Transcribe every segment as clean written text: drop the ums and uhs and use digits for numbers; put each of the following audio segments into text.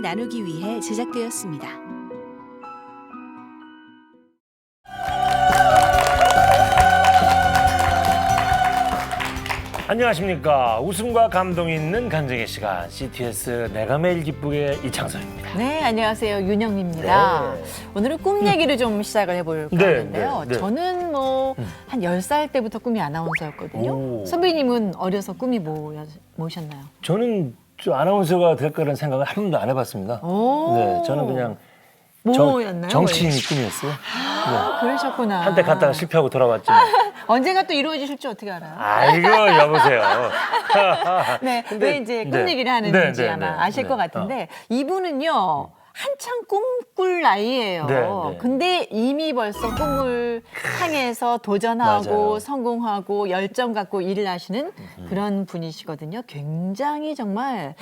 나누기 위해 제작되었습니다. 안녕하십니까. 웃음과 감동이 있는 간증의 시간 CTS 내가 매일 기쁘게 이창섭입니다. 네, 안녕하세요. 윤영미입니다. 네. 오늘은 꿈 얘기를 좀 시작을 해볼까 네, 하는데요. 네, 네. 저는 한 10살 때부터 꿈이 아나운서였거든요. 오. 선배님은 어려서 꿈이 뭐셨나요? 저는 저 아나운서가 될 거라는 생각을 한 번도 안 해봤습니다. 오. 네, 저는 그냥 뭐였나요? 정치인이 꿈이었어요. 그러셨구나. 한때 갔다가 실패하고 돌아왔지만. 언젠가 또 이루어지실지 어떻게 알아요? 아이고 여보세요. 네, 근데- 왜 이제 꿈 네. 얘기를 하는지 네, 네, 아마 네, 아실 네. 것 같은데 이분은요. 한창 꿈꿀 나이예요. 네, 네. 근데 이미 벌써 꿈을 향해서 도전하고 맞아요. 성공하고 열정 갖고 일을 하시는 그런 분이시거든요. 굉장히 정말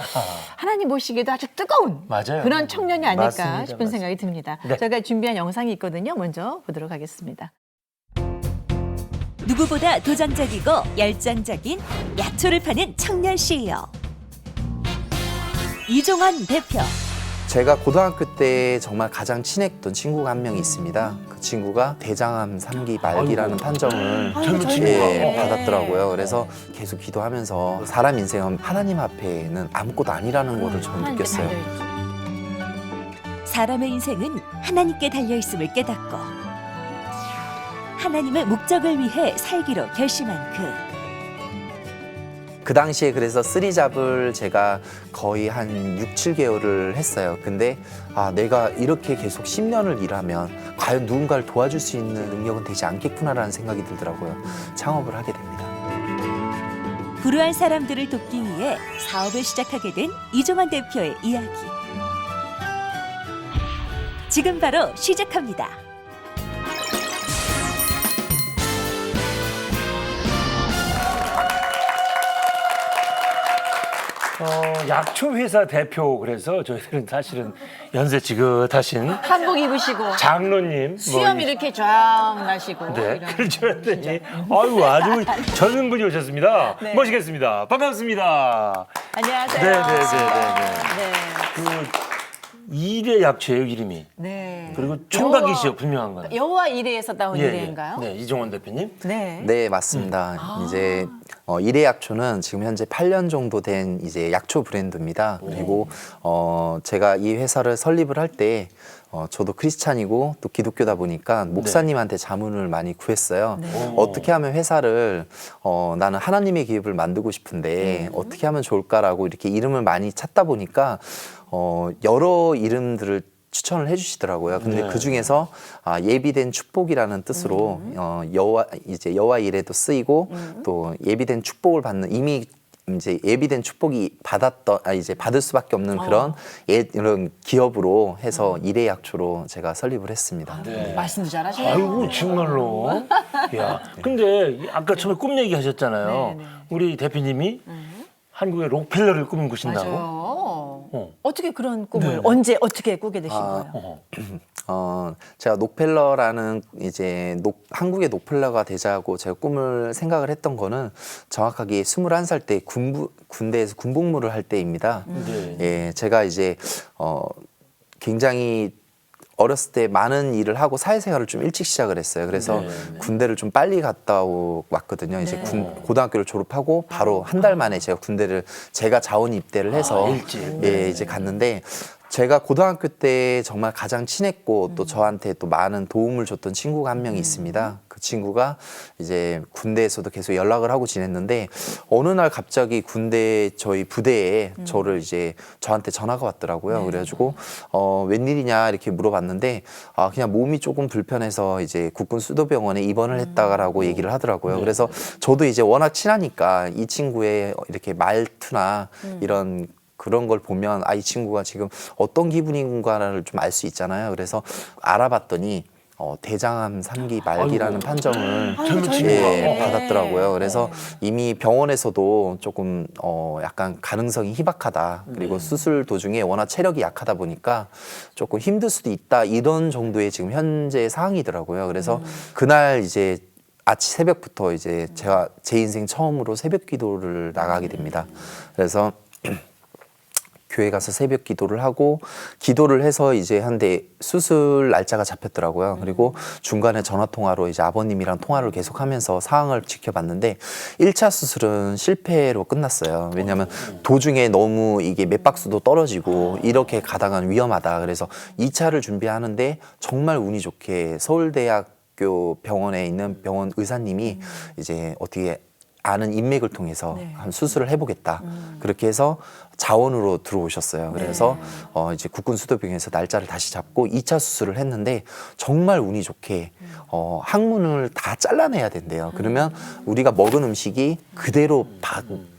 하나님 보시기에도 아주 뜨거운 맞아요. 그런 청년이 아닐까 맞습니다. 싶은 맞습니다. 생각이 듭니다. 네. 저희가 준비한 영상이 있거든요. 먼저 보도록 하겠습니다. 누구보다 도전적이고 열정적인 약초를 파는 청년 CEO 이종환 대표. 제가 고등학교 때 정말 가장 친했던 친구가 한 명 있습니다. 그 친구가 대장암 3기 말기라는 아이고. 판정을 젊은 친구가. 받았더라고요. 그래서 계속 기도하면서 사람 인생은 하나님 앞에는 아무것도 아니라는 거를 저는 하나님께 느꼈어요. 달려있죠. 사람의 인생은 하나님께 달려있음을 깨닫고 하나님의 목적을 위해 살기로 결심한 그 당시에 그래서 쓰리잡을 제가 거의 한 6, 7개월을 했어요. 근데 내가 이렇게 계속 10년을 일하면 과연 누군가를 도와줄 수 있는 능력은 되지 않겠구나라는 생각이 들더라고요. 창업을 하게 됩니다. 불우한 사람들을 돕기 위해 사업을 시작하게 된 이종환 대표의 이야기. 지금 바로 시작합니다. 약초 회사 대표 그래서 저희들은 사실은 연세 지긋하신 한복 입으시고 장로님 수염 이렇게 쫙 나시고 네, 이런 그렇죠. 아이고 아주 젊은 분이 오셨습니다. 네. 모시겠습니다. 반갑습니다. 안녕하세요. 네. 네. 그 일의 약초예요 이름이. 네. 그리고 총각이시요 분명한 건. 여호와 이레에서 나온 이레인가요? 네, 이종원 대표님. 네. 네, 맞습니다. 이제 일회약초는 지금 현재 8년 정도 된 이제 약초 브랜드입니다. 그리고 제가 이 회사를 설립을 할 때 저도 크리스찬이고 또 기독교다 보니까 목사님한테 자문을 많이 구했어요. 네. 어떻게 하면 회사를 나는 하나님의 기업을 만들고 싶은데 어떻게 하면 좋을까라고 이렇게 이름을 많이 찾다 보니까 여러 이름들을 추천을 해주시더라고요. 근데 네. 그 중에서 예비된 축복이라는 뜻으로 여호와 이레도 쓰이고 또 예비된 축복을 받는 이미 이제 예비된 축복이 이제 받을 수밖에 없는 그런 이런 기업으로 해서 일회약초로 제가 설립을 했습니다. 네. 말씀도 잘하시네요. 아이고 정말로. 야, 근데 아까 처음에 꿈 얘기 하셨잖아요. 네, 네. 우리 대표님이 한국의 록펠러를 꿈을 꾸신다고. 맞아요. 어떻게 그런 꿈을 네. 언제 어떻게 꾸게 되신 거예요? 제가 녹펠러라는 이제 한국의 녹펠러가 되자고 제가 꿈을 생각을 했던 거는 정확하게 21살 때 군대에서 군복무를 할 때입니다. 네. 예, 제가 이제 굉장히 어렸을 때 많은 일을 하고 사회생활을 좀 일찍 시작을 했어요. 그래서 네. 군대를 좀 빨리 갔다 왔거든요. 이제 네. 고등학교를 졸업하고 바로 한 달 만에 제가 군대를 제가 자원 입대를 해서 일찍. 예, 이제 갔는데 제가 고등학교 때 정말 가장 친했고 또 저한테 또 많은 도움을 줬던 친구가 한 명이 있습니다. 그 친구가 이제 군대에서도 계속 연락을 하고 지냈는데 어느 날 갑자기 군대 저희 부대에 저를 이제 저한테 전화가 왔더라고요. 그래가지고 웬일이냐 이렇게 물어봤는데 그냥 몸이 조금 불편해서 이제 국군 수도병원에 입원을 했다라고 얘기를 하더라고요. 그래서 저도 이제 워낙 친하니까 이 친구의 이렇게 말투나 이런 그런 걸 보면 이 친구가 지금 어떤 기분인가를 좀 알 수 있잖아요. 그래서 알아봤더니 대장암 3기 말기라는 판정을 젊은 친구가. 받았더라고요. 그래서 이미 병원에서도 조금 약간 가능성이 희박하다. 그리고 수술 도중에 워낙 체력이 약하다 보니까 조금 힘들 수도 있다. 이런 정도의 지금 현재 상황이더라고요. 그래서 그날 이제 아침 새벽부터 이제 제 인생 처음으로 새벽 기도를 나가게 됩니다. 그래서 교회 가서 새벽 기도를 하고 기도를 해서 이제 한데 수술 날짜가 잡혔더라고요. 그리고 중간에 전화 통화로 이제 아버님이랑 통화를 계속하면서 상황을 지켜봤는데 1차 수술은 실패로 끝났어요. 왜냐하면 도중에 너무 이게 맥박수도 떨어지고 이렇게 가다가는 위험하다. 그래서 2차를 준비하는데 정말 운이 좋게 서울대학교 병원에 있는 병원 의사님이 이제 어떻게 아는 인맥을 통해서 네. 한 수술을 해보겠다. 그렇게 해서 자원으로 들어오셨어요. 그래서 이제 국군수도병원에서 날짜를 다시 잡고 2차 수술을 했는데 정말 운이 좋게 항문을 다 잘라내야 된대요. 그러면 우리가 먹은 음식이 그대로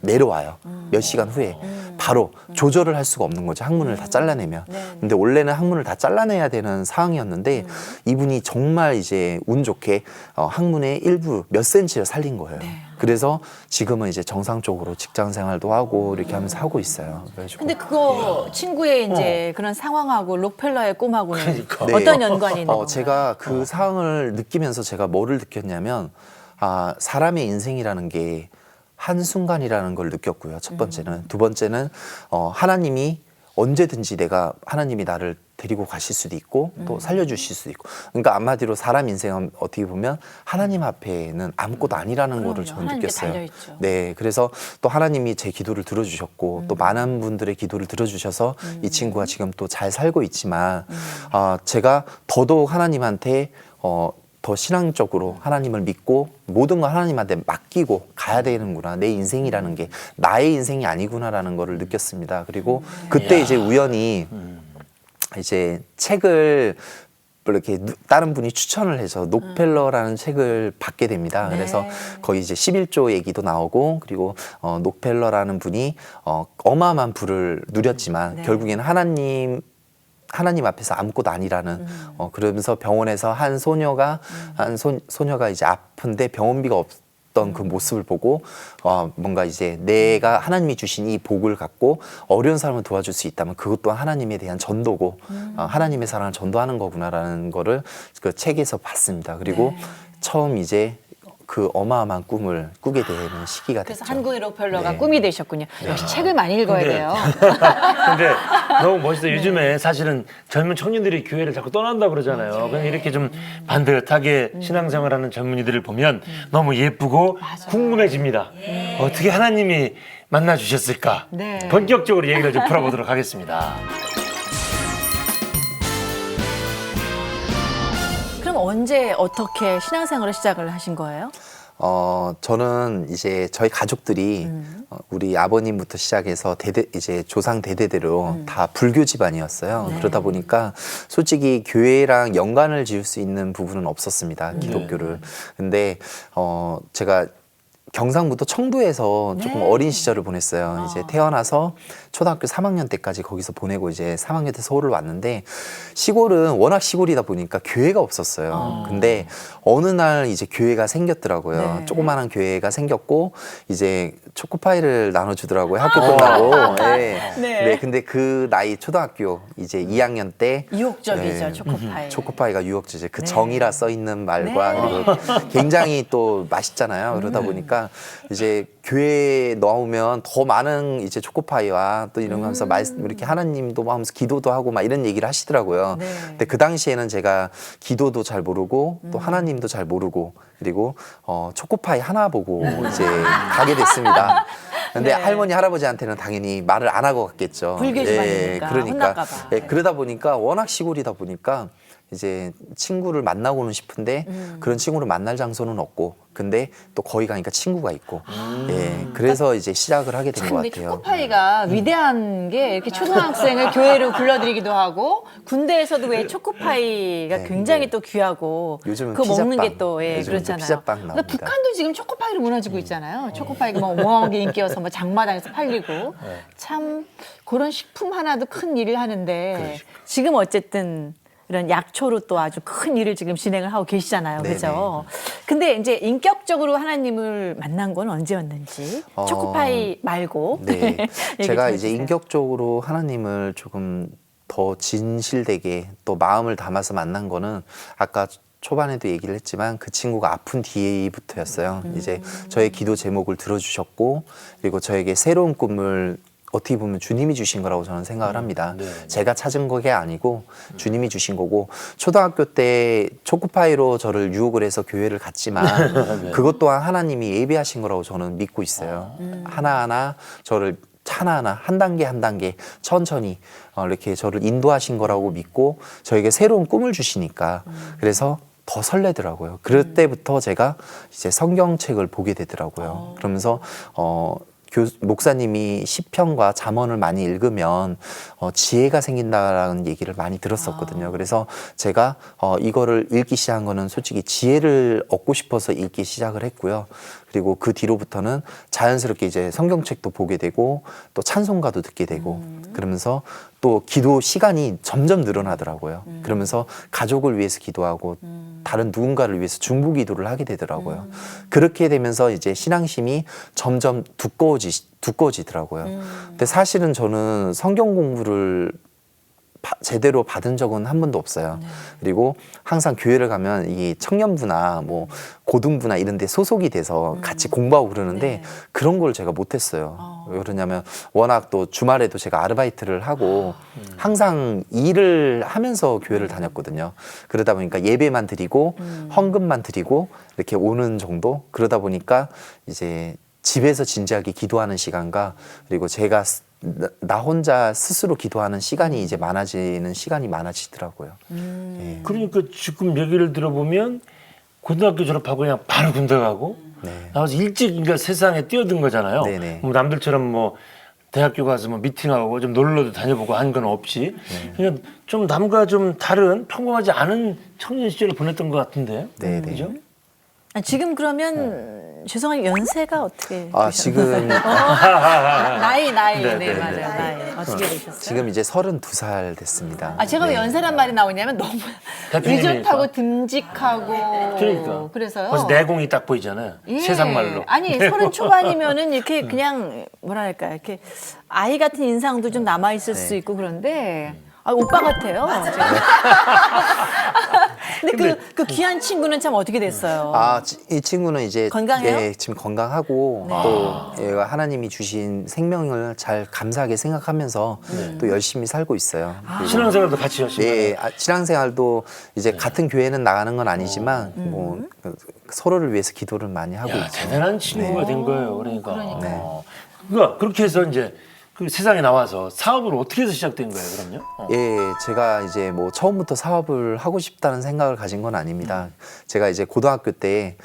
내려와요. 몇 시간 후에 바로 조절을 할 수가 없는 거죠. 항문을 다 잘라내면. 근데 원래는 항문을 다 잘라내야 되는 상황이었는데 이분이 정말 이제 운 좋게 항문의 일부 몇 센치를 살린 거예요. 그래서 지금은 이제 정상적으로 직장 생활도 하고 이렇게 하면서 하고 있어요. 그래가지고 근데 그거 친구의 이제 그런 상황하고 록펠러의 꿈하고는 그러니까. 어떤 연관이 있는 건가요? 제가 그 상황을 느끼면서 제가 뭐를 느꼈냐면 사람의 인생이라는 게 한순간이라는 걸 느꼈고요. 첫 번째는. 두 번째는 하나님이 언제든지 하나님이 나를 데리고 가실 수도 있고 또 살려주실 수도 있고. 그러니까 한마디로 사람 인생은 어떻게 보면 하나님 앞에는 아무것도 아니라는 거를 저는 하나님께 느꼈어요. 달려있죠. 네, 그래서 또 하나님이 제 기도를 들어주셨고 또 많은 분들의 기도를 들어주셔서 이 친구가 지금 또 잘 살고 있지만 제가 더더욱 하나님한테 더 신앙적으로 하나님을 믿고 모든 걸 하나님한테 맡기고 가야 되는구나. 내 인생이라는 게 나의 인생이 아니구나라는 거를 느꼈습니다. 그리고 그때 이제 우연히 이제 책을 이렇게 다른 분이 추천을 해서 록펠러라는 책을 받게 됩니다. 그래서 거기 이제 11조 얘기도 나오고 그리고 록펠러라는 분이 어마어마한 부를 누렸지만 결국에는 하나님 앞에서 아무것도 아니라는 그러면서 병원에서 한 소녀가 이제 아픈데 병원비가 없던 그 모습을 보고 뭔가 이제 내가 하나님이 주신 이 복을 갖고 어려운 사람을 도와줄 수 있다면 그것 또한 하나님에 대한 전도고 하나님의 사랑을 전도하는 거구나라는 거를 그 책에서 봤습니다. 그리고 처음 이제 그 어마어마한 꿈을 꾸게 되는 시기가 그래서 됐죠. 한국의 록펠러가 네. 꿈이 되셨군요. 역시 책을 많이 읽어야 돼요. 근데 너무 멋있어요. 요즘에 사실은 젊은 청년들이 교회를 자꾸 떠난다 그러잖아요. 그냥 이렇게 좀 반듯하게 신앙생활하는 젊은이들을 보면 너무 예쁘고 궁금해집니다. 어떻게 하나님이 만나 주셨을까? 네. 본격적으로 얘기를 좀 풀어보도록 하겠습니다. 그럼 언제 어떻게 신앙생활을 시작을 하신 거예요? 저는 이제 저희 가족들이 우리 아버님부터 시작해서 이제 조상 대대대로 다 불교 집안이었어요. 그러다 보니까 솔직히 교회랑 연관을 지을 수 있는 부분은 없었습니다. 기독교를. 근데 제가 경상북도 청도에서 조금 어린 시절을 보냈어요. 이제 태어나서 초등학교 3학년 때까지 거기서 보내고 이제 3학년 때 서울을 왔는데 시골은 워낙 시골이다 보니까 교회가 없었어요. 근데 어느 날 이제 교회가 생겼더라고요. 조그마한 교회가 생겼고 이제 초코파이를 나눠주더라고요. 학교 끝나고. 네, 근데 그 나이 초등학교 이제 2학년 때 유혹적이죠, 초코파이. 초코파이가 유혹주제. 그 정이라 써 있는 말과 그리고 굉장히 또 맛있잖아요. 그러다 보니까 이제 교회에 나오면 더 많은 이제 초코파이와 또 이런 거 하면서 이렇게 하나님도 하면서 기도도 하고 막 이런 얘기를 하시더라고요. 근데 그 당시에는 제가 기도도 잘 모르고 또 하나님도 잘 모르고 그리고 초코파이 하나 보고 이제 가게 됐습니다. 근데 할머니 할아버지한테는 당연히 말을 안 하고 갔겠죠. 불교 집안이니까 혼날까 봐. 그러다 보니까 워낙 시골이다 보니까 이제 친구를 만나고는 싶은데 그런 친구를 만날 장소는 없고 근데 또 거기 가니까 친구가 있고 그래서 이제 시작을 하게 된 것 근데 같아요. 초코파이가 위대한 게 이렇게 초등학생을 교회로 불러들이기도 하고 군대에서도 왜 초코파이가 굉장히 또 귀하고 요즘은 그거 먹는 피자빵. 게 또 요즘은 또 그렇잖아요. 피자빵 근데 나옵니다. 북한도 지금 초코파이로 무너지고 있잖아요. 초코파이가 뭐 어마어마하게 인기여서 뭐 장마당에서 팔리고 참 그런 식품 하나도 큰 일을 하는데 지금 어쨌든 이런 약초로 또 아주 큰 일을 지금 진행을 하고 계시잖아요. 그죠? 근데 이제 인격적으로 하나님을 만난 건 언제였는지 초코파이 말고 네. 얘기 제가 좀 이제 해주세요. 인격적으로 하나님을 조금 더 진실되게 또 마음을 담아서 만난 거는 아까 초반에도 얘기를 했지만 그 친구가 아픈 뒤부터였어요. 이제 저의 기도 제목을 들어주셨고 그리고 저에게 새로운 꿈을 어떻게 보면 주님이 주신 거라고 저는 생각을 합니다. 네. 제가 찾은 게 아니고 주님이 주신 거고 초등학교 때 초코파이로 저를 유혹을 해서 교회를 갔지만 네. 그것 또한 하나님이 예비하신 거라고 저는 믿고 있어요. 하나하나 저를 하나하나 한 단계 한 단계 천천히 이렇게 저를 인도하신 거라고 믿고 저에게 새로운 꿈을 주시니까 그래서 더 설레더라고요. 그럴 때부터 제가 이제 성경책을 보게 되더라고요. 그러면서 목사님이 시편과 잠언을 많이 읽으면 지혜가 생긴다라는 얘기를 많이 들었었거든요. 그래서 제가 이거를 읽기 시작한 거는 솔직히 지혜를 얻고 싶어서 읽기 시작을 했고요. 그리고 그 뒤로부터는 자연스럽게 이제 성경책도 보게 되고 또 찬송가도 듣게 되고 그러면서 또 기도 시간이 점점 늘어나더라고요. 그러면서 가족을 위해서 기도하고 다른 누군가를 위해서 중보 기도를 하게 되더라고요. 그렇게 되면서 이제 신앙심이 점점 두꺼워지더라고요. 근데 사실은 저는 성경 공부를 제대로 받은 적은 한 번도 없어요. 그리고 항상 교회를 가면 이 청년부나 뭐 고등부나 이런 데 소속이 돼서 같이 공부하고 그러는데 그런 걸 제가 못했어요. 왜 그러냐면 워낙 또 주말에도 제가 아르바이트를 하고 항상 일을 하면서 교회를 다녔거든요. 그러다 보니까 예배만 드리고 헌금만 드리고 이렇게 오는 정도. 그러다 보니까 이제 집에서 진지하게 기도하는 시간과 그리고 제가 나 혼자 스스로 기도하는 시간이 이제 많아지는 시간이 많아지더라고요. 예. 그러니까 지금 얘기를 들어보면 고등학교 졸업하고 그냥 바로 군대 가고 네. 나와서 일찍 그러니까 세상에 뛰어든 거잖아요. 네네. 뭐 남들처럼 뭐 대학교 가서 뭐 미팅하고 좀 놀러도 다녀보고 한 건 없이 그냥 좀 남과 좀 다른 평범하지 않은 청년 시절을 보냈던 것 같은데. 네네. 그죠? 지금 그러면 죄송한 연세가 어떻게 아, 되셨나요? 지금 나이 네, 네, 네, 맞아요. 네. 나이 어떻게 되셨어요? 지금 이제 32살 됐습니다. 아 제가 왜 연세란 말이 나오냐면 너무 대표님이니까. 의젓하고 듬직하고 그러니까. 그래서요. 벌써 내공이 딱 보이잖아요. 예. 세상 말로. 아니 30 초반이면은 이렇게 그냥 뭐랄까 이렇게 아이 같은 인상도 좀 남아 있을 수 있고 그런데 아, 오빠 같아요. 근데 그 귀한 친구는 참 어떻게 됐어요? 아, 이 친구는 이제 건강해요? 예, 지금 건강하고 또 얘가 하나님이 주신 생명을 잘 감사하게 생각하면서 또 열심히 살고 있어요. 그리고 신앙생활도 같이 하시고. 예, 신앙생활도 이제 같은 교회는 나가는 건 아니지만 뭐 서로를 위해서 기도를 많이 하고 야, 있죠. 대단한 친구가 된 거예요. 그러니까. 네. 그러니까 그렇게 해서 이제 그 세상에 나와서 사업을 어떻게 해서 시작된 거예요, 그럼요? 예, 제가 이제 뭐 처음부터 사업을 하고 싶다는 생각을 가진 건 아닙니다. 제가 이제 고등학교 때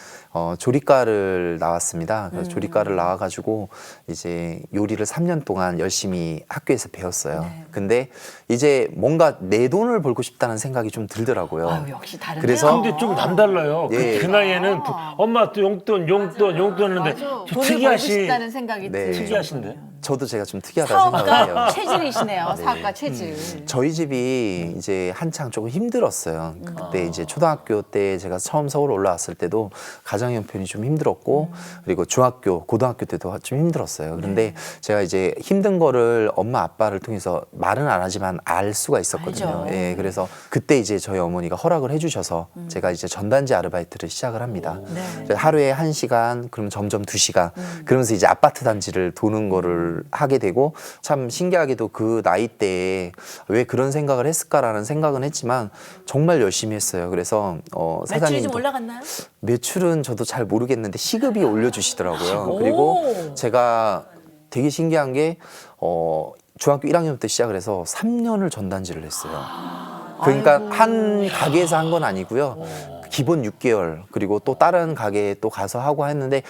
조리과를 나왔습니다. 그래서 조리과를 나와가지고 이제 요리를 3년 동안 열심히 학교에서 배웠어요. 근데 이제 뭔가 내 돈을 벌고 싶다는 생각이 좀 들더라고요. 아유, 역시 다르네요. 그래서 근데 좀 남달라요. 예. 그 나이에는 엄마 또 용돈 했는데 좀 돈을 벌고 특이하시. 싶다는 생각이 네. 들죠. 특이하신데. 저도 제가 좀 특이하다 생각을 해요. 사업가 체질이시네요. 사업가 체질. 저희 집이 이제 한창 조금 힘들었어요. 그때 이제 초등학교 때 제가 처음 서울 올라왔을 때도 가정 형편이 좀 힘들었고 그리고 중학교, 고등학교 때도 좀 힘들었어요. 그런데 제가 이제 힘든 거를 엄마 아빠를 통해서 말은 안 하지만 알 수가 있었거든요. 알죠. 예, 그래서 그때 이제 저희 어머니가 허락을 해주셔서 제가 이제 전단지 아르바이트를 시작을 합니다. 그래서 하루에 1시간, 그러면 점점 2시간. 그러면서 이제 아파트 단지를 도는 거를 하게 되고 참 신기하게도 그 나이 때에 왜 그런 생각을 했을까라는 생각은 했지만 정말 열심히 했어요. 그래서 매출이 사장님도 좀 올라갔나요? 매출은 저도 잘 모르겠는데 시급이 올려주시더라고요. 그리고 제가 되게 신기한 게 중학교 1학년 때 시작을 해서 3년을 전단지를 했어요. 그러니까 한 가게에서 한 건 아니고요. 기본 6개월 그리고 또 다른 가게에 또 가서 하고 했는데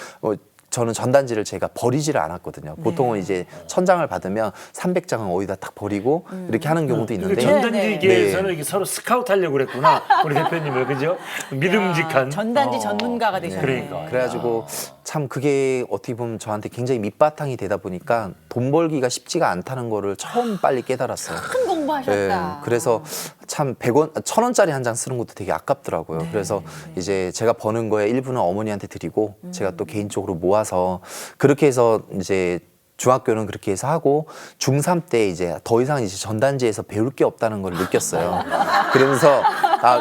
저는 전단지를 제가 버리지를 않았거든요. 보통은 이제 1000장을 받으면 300장은 어디다 딱 버리고 이렇게 하는 경우도 있는데 전단지계에서는 네. 이게 서로 스카우트 하려고 그랬구나. 우리 대표님을 그죠? 믿음직한. 전단지 전문가가 되셨네. 그러니까. 그래가지고 참 그게 어떻게 보면 저한테 굉장히 밑바탕이 되다 보니까 돈 벌기가 쉽지가 않다는 거를 처음 빨리 깨달았어요. 큰 공부하셨다. 그래서 참 100원, 1000원짜리 한 장 쓰는 것도 되게 아깝더라고요. 그래서 이제 제가 버는 거에 일부는 어머니한테 드리고 제가 또 개인적으로 모아서 그렇게 해서 이제 중학교는 그렇게 해서 하고 중3 때 이제 더 이상 이제 전단지에서 배울 게 없다는 걸 느꼈어요. 그러면서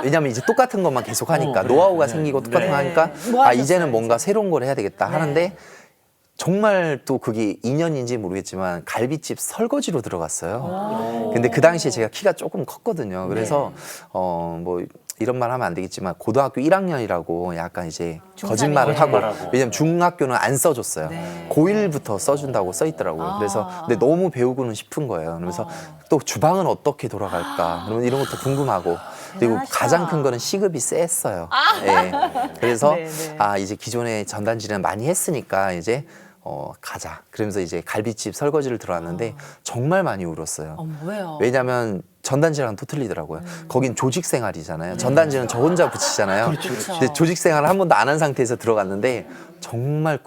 왜냐면 이제 똑같은 것만 계속 하니까 노하우가 생기고 똑같은 거 하니까 뭐 하셨어요, 이제는 뭔가 새로운 걸 해야 되겠다 하는데 정말 또 그게 인연인지 모르겠지만 갈비집 설거지로 들어갔어요. 근데 그 당시에 제가 키가 조금 컸거든요. 그래서 뭐 이런 말 하면 안 되겠지만 고등학교 1학년이라고 약간 이제 거짓말을 하고, 왜냐면 중학교는 안 써줬어요. 고1부터 써준다고 써 있더라고요. 그래서 근데 너무 배우고는 싶은 거예요. 그래서 또 주방은 어떻게 돌아갈까, 그러면 이런 것도 궁금하고, 그리고 대단하시다. 가장 큰 거는 시급이 셌어요. 예. 그래서 네, 네. 이제 기존에 전단지는 많이 했으니까 이제 가자. 그러면서 이제 갈비집 설거지를 들어왔는데 정말 많이 울었어요. 왜요? 왜냐면 전단지랑 또 틀리더라고요. 거긴 조직 생활이잖아요. 전단지는 저 혼자 붙이잖아요. 근데 조직 생활을 한 번도 안 한 상태에서 들어갔는데 정말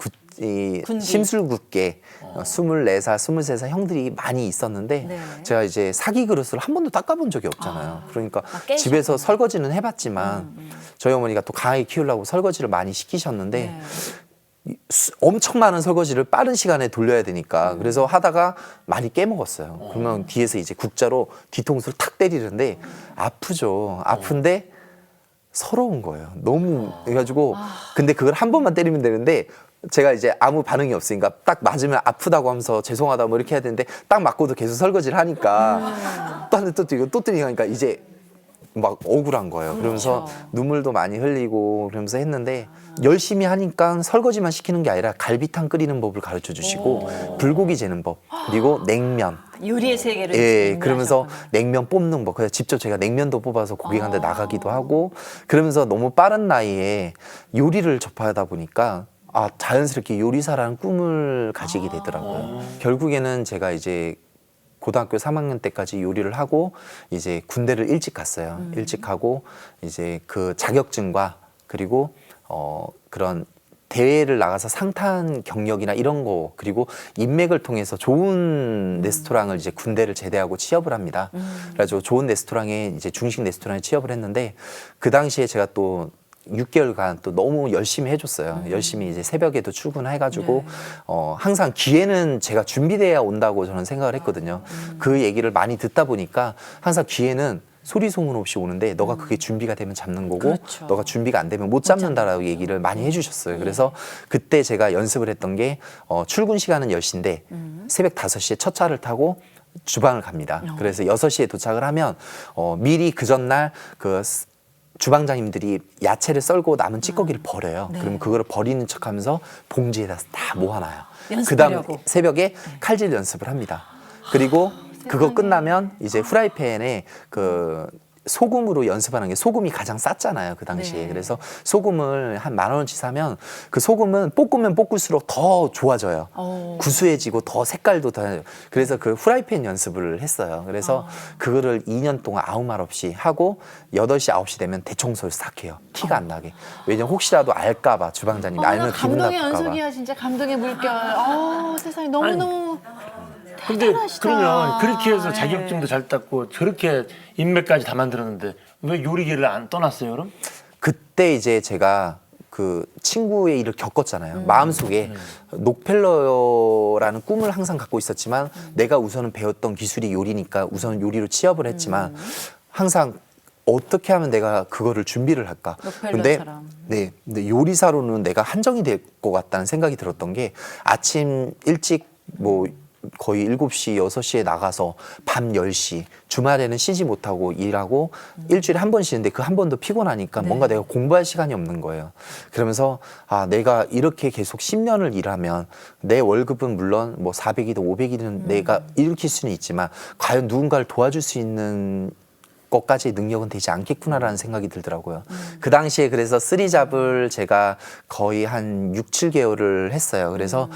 심술궂게 24살, 23살 형들이 많이 있었는데 네. 제가 이제 사기 그릇을 한 번도 닦아본 적이 없잖아요. 그러니까 깨셨구나. 집에서 설거지는 해봤지만 저희 어머니가 또 강하게 키우려고 설거지를 많이 시키셨는데 엄청 많은 설거지를 빠른 시간에 돌려야 되니까 그래서 하다가 많이 깨먹었어요. 그러면 뒤에서 이제 국자로 뒤통수를 탁 때리는데 아프죠. 아픈데 서러운 거예요. 너무 해가지고 근데 그걸 한 번만 때리면 되는데 제가 이제 아무 반응이 없으니까 딱 맞으면 아프다고 하면서 죄송하다 뭐 이렇게 해야 되는데 딱 맞고도 계속 설거지를 하니까 또 한 대 또 뛰고 또 뛰니까 이제 막 억울한 거예요. 그러면서 눈물도 많이 흘리고 그러면서 했는데 열심히 하니까 설거지만 시키는 게 아니라 갈비탕 끓이는 법을 가르쳐 주시고 불고기 재는 법, 그리고 냉면. 요리의 세계를 예, 그러면서 공부하셨구나. 냉면 뽑는 법. 그래서 직접 제가 냉면도 뽑아서 고객 한테 나가기도 하고 그러면서 너무 빠른 나이에 요리를 접하다 보니까 자연스럽게 요리사라는 꿈을 가지게 되더라고요. 결국에는 제가 이제 고등학교 3학년 때까지 요리를 하고 이제 군대를 일찍 갔어요. 일찍 가고 이제 그 자격증과 그리고 그런 대회를 나가서 상탄 경력이나 이런 거 그리고 인맥을 통해서 좋은 레스토랑을 이제 군대를 제대하고 취업을 합니다. 그래가지고 좋은 레스토랑에 이제 중식 레스토랑에 취업을 했는데 그 당시에 제가 또 6개월간 또 너무 열심히 해줬어요. 열심히 이제 새벽에도 출근해가지고 항상 기회는 제가 준비돼야 온다고 저는 생각을 했거든요. 그 얘기를 많이 듣다 보니까 항상 기회는 소리 소문 없이 오는데 너가 그게 준비가 되면 잡는 거고 그렇죠. 너가 준비가 안 되면 못 잡는다라고 얘기를 많이 해주셨어요. 그래서 그때 제가 연습을 했던 게 출근 시간은 10시인데 새벽 5시에 첫 차를 타고 주방을 갑니다. 그래서 6시에 도착을 하면 미리 그 전날 그 주방장님들이 야채를 썰고 남은 찌꺼기를 버려요. 그러면 그거를 버리는 척하면서 봉지에다 다 모아놔요. 그다음 연습하려고. 새벽에 칼질 연습을 합니다. 그리고 그거 끝나면 이제 후라이팬에 그 소금으로 연습하는 게 소금이 가장 쌌잖아요 그 당시에. 네. 그래서 소금을 한 10,000원어치 사면 그 소금은 볶으면 볶을수록 더 좋아져요. 구수해지고 더 색깔도 더. 그래서 그 후라이팬 연습을 했어요. 그래서 그거를 2년 동안 아무 말 없이 하고 8시 9시 되면 대청소를 싹 해요. 티가 안 나게. 왜냐면 혹시라도 알까봐 주방장님이 알면 기분 감동의 나쁠까봐. 연속이야 진짜. 감동의 물결. 세상에 너무너무 근데 대단하시다. 그러면 그렇게 해서 자격증도 잘 땄고 저렇게 인맥까지 다 만들었는데 왜 요리계를 안 떠났어요 그럼? 그때 이제 제가 그 친구의 일을 겪었잖아요. 마음속에 록펠러라는 꿈을 항상 갖고 있었지만 내가 우선은 배웠던 기술이 요리니까 우선 요리로 취업을 했지만 항상 어떻게 하면 내가 그거를 준비를 할까? 록펠러처럼. 근데 요리사로는 내가 한정이 될 것 같다는 생각이 들었던 게 아침 일찍 뭐 거의 7시, 6시에 나가서 밤 10시, 주말에는 쉬지 못하고 일하고 일주일에 한 번 쉬는데 그 한 번도 피곤하니까 뭔가 내가 공부할 시간이 없는 거예요. 그러면서 내가 이렇게 계속 10년을 일하면 내 월급은 물론 뭐 400이든 500이든 내가 일으킬 수는 있지만 과연 누군가를 도와줄 수 있는 것까지 능력은 되지 않겠구나라는 생각이 들더라고요. 그 당시에 그래서 쓰리잡을 제가 거의 한 6, 7개월을 했어요. 그래서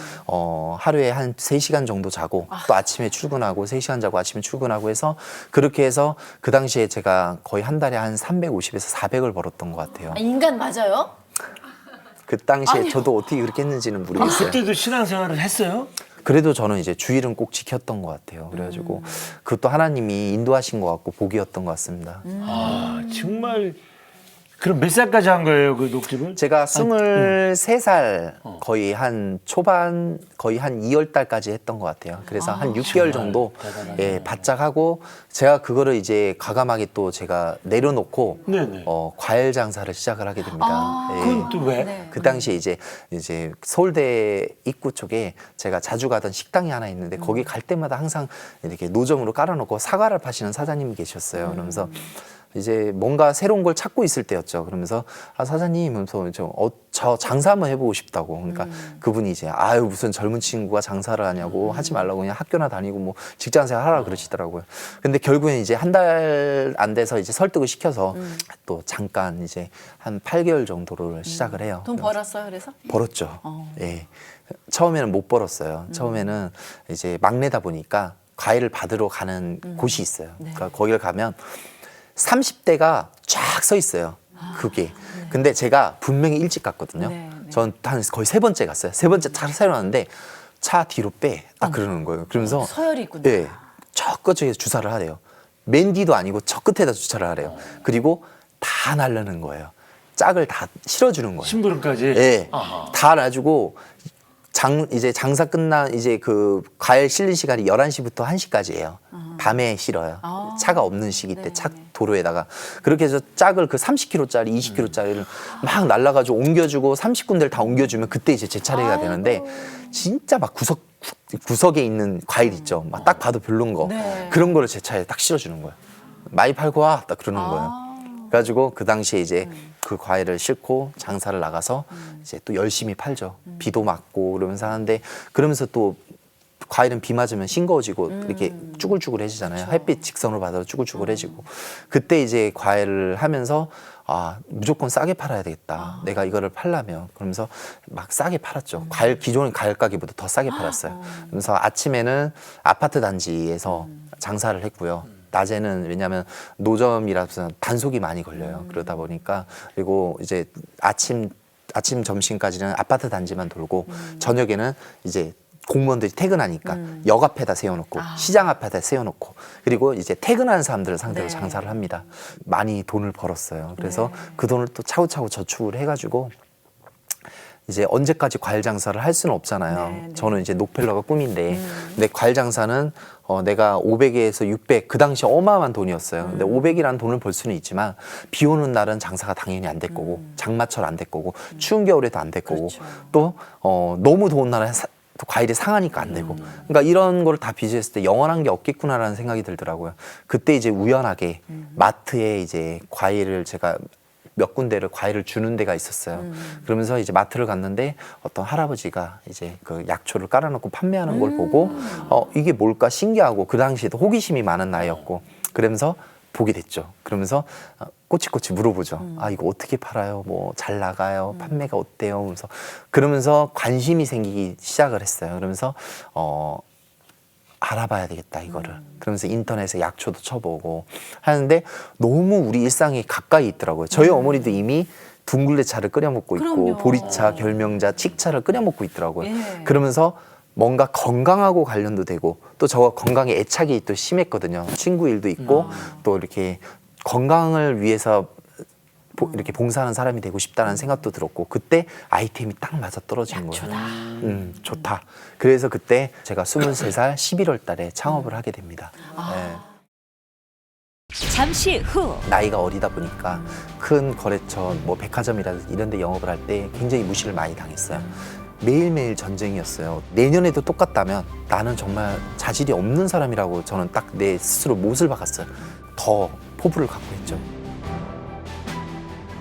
하루에 한 3시간 정도 자고 또 아침에 출근하고 3시간 자고 아침에 출근하고 해서 그렇게 해서 그 당시에 제가 거의 한 달에 한 350에서 400을 벌었던 것 같아요. 인간 맞아요? 그 당시에 저도 어떻게 그렇게 했는지는 모르겠어요. 그때도 신앙생활을 했어요? 그래도 저는 이제 주일은 꼭 지켰던 것 같아요. 그래가지고 그것도 하나님이 인도하신 것 같고 복이었던 것 같습니다. 정말 그럼 몇 살까지 한 거예요, 그 녹즙을? 제가 23살 거의 한 초반 거의 한 2월 달까지 했던 것 같아요. 그래서 한 6개월 정도 예, 바짝 하고 제가 그거를 이제 과감하게 또 제가 내려놓고 네네. 과일 장사를 시작을 하게 됩니다. 예. 그건 또 왜? 네. 그 당시에 이제 서울대 입구 쪽에 제가 자주 가던 식당이 하나 있는데 거기 갈 때마다 항상 이렇게 노점으로 깔아놓고 사과를 파시는 사장님이 계셨어요. 그러면서 이제 뭔가 새로운 걸 찾고 있을 때였죠. 그러면서 사장님 하면서 저 장사 한번 해보고 싶다고. 그러니까 그분이 이제 아유 무슨 젊은 친구가 장사를 하냐고 하지 말라고 그냥 학교나 다니고 뭐 직장생활 하라 그러시더라고요. 근데 결국엔 이제 한 달 안 돼서 이제 설득을 시켜서 또 잠깐 이제 한 8개월 정도를 시작을 해요. 돈 벌었어요, 그래서? 벌었죠. 예. 처음에는 못 벌었어요. 처음에는 이제 막내다 보니까 과일을 받으러 가는 곳이 있어요. 그러니까 거기를 가면 30대가 쫙 서 있어요. 그게. 근데 제가 분명히 일찍 갔거든요. 네, 네. 전 한 거의 3번째 갔어요. 3번째 차를 세워놨는데 차 뒤로 빼. 딱 그러는 거예요. 그러면서 서열이 있군요. 예, 저 끝쪽에 주사를 하래요. 맨 뒤도 아니고 저 끝에다 주차를 하래요. 그리고 다 날르는 거예요. 짝을 다 실어주는 거예요. 심부름까지? 예, 아하. 다 놔주고 이제 장사 끝난 이제 그 과일 실는 시간이 11시부터 1시까지예요. 밤에 실어요. 차가 없는 시기 때 차 도로에다가 그렇게 해서 짝을 그 30kg짜리, 20kg짜리를 막 날라가지고 옮겨주고 30군데를 다 옮겨주면 그때 이제 제 차례가 되는데 진짜 막 구석에 있는 과일 있죠. 막 딱 봐도 별론 거 네. 그런 거를 제 차에 딱 실어주는 거예요. 많이 팔고 와, 딱 그러는 거예요. 그래가지고 그 당시에 이제 그 과일을 싣고 장사를 나가서 이제 또 열심히 팔죠. 비도 맞고 그러면서 하는데 그러면서 또 과일은 비 맞으면 싱거워지고 이렇게 쭈글쭈글해지잖아요. 햇빛 직선으로 받아도 쭈글쭈글해지고 그때 이제 과일을 하면서 아 무조건 싸게 팔아야 되겠다. 내가 이거를 팔려면 그러면서 막 싸게 팔았죠. 기존 과일 가게보다 더 싸게 팔았어요. 그러면서 아침에는 아파트 단지에서 장사를 했고요. 낮에는 왜냐하면 노점이라서 단속이 많이 걸려요. 그러다 보니까 그리고 이제 아침 점심까지는 아파트 단지만 돌고 저녁에는 이제 공무원들이 퇴근하니까 역 앞에다 세워놓고 시장 앞에다 세워놓고 그리고 이제 퇴근하는 사람들을 상대로 네. 장사를 합니다. 많이 돈을 벌었어요. 그래서 그 돈을 또 차후차후 저축을 해가지고 이제 언제까지 과일 장사를 할 수는 없잖아요. 네, 네. 저는 이제 록펠러가 꿈인데 근데 과일 장사는 내가 500에서 600 그 당시 어마어마한 돈이었어요. 근데 500이라는 돈을 벌 수는 있지만 비 오는 날은 장사가 당연히 안 될 거고 장마철 안 될 거고 추운 겨울에도 안 될 거고 그렇죠. 또 너무 더운 날에 또 과일이 상하니까 안 되고 그러니까 이런 걸 다 비교했을 때 영원한 게 없겠구나라는 생각이 들더라고요. 그때 이제 우연하게 마트에 이제 과일을 제가 몇 군데를 과일을 주는 데가 있었어요. 그러면서 이제 마트를 갔는데 어떤 할아버지가 이제 그 약초를 깔아놓고 판매하는 걸 보고 이게 뭘까 신기하고 그 당시에도 호기심이 많은 나이였고 그러면서 보게 됐죠. 그러면서 꼬치꼬치 물어보죠. 아 이거 어떻게 팔아요? 뭐 잘 나가요? 판매가 어때요? 그러면서 관심이 생기기 시작을 했어요. 그러면서 알아봐야 되겠다 이거를. 그러면서 인터넷에 약초도 쳐보고 하는데 너무 우리 일상이 가까이 있더라고요. 저희 어머니도 이미 둥글레차를 끓여 먹고 있고 그럼요. 보리차, 결명자, 칡차를 끓여 먹고 있더라고요. 예. 그러면서 뭔가 건강하고 관련도 되고 또 저 건강에 애착이 또 심했거든요. 친구 일도 있고 또 이렇게 건강을 위해서 이렇게 봉사하는 사람이 되고 싶다는 생각도 들었고 그때 아이템이 딱 맞아 떨어진 거예요. 좋다. 그래서 그때 제가 23살 11월 달에 창업을 하게 됩니다. 네. 잠시 후 나이가 어리다 보니까 큰 거래처, 뭐 백화점이라든지 이런 데 영업을 할 때 굉장히 무시를 많이 당했어요. 매일매일 전쟁이었어요. 내년에도 똑같다면 나는 정말 자질이 없는 사람이라고 저는 딱 내 스스로 못을 박았어요. 더 포부를 갖고 했죠.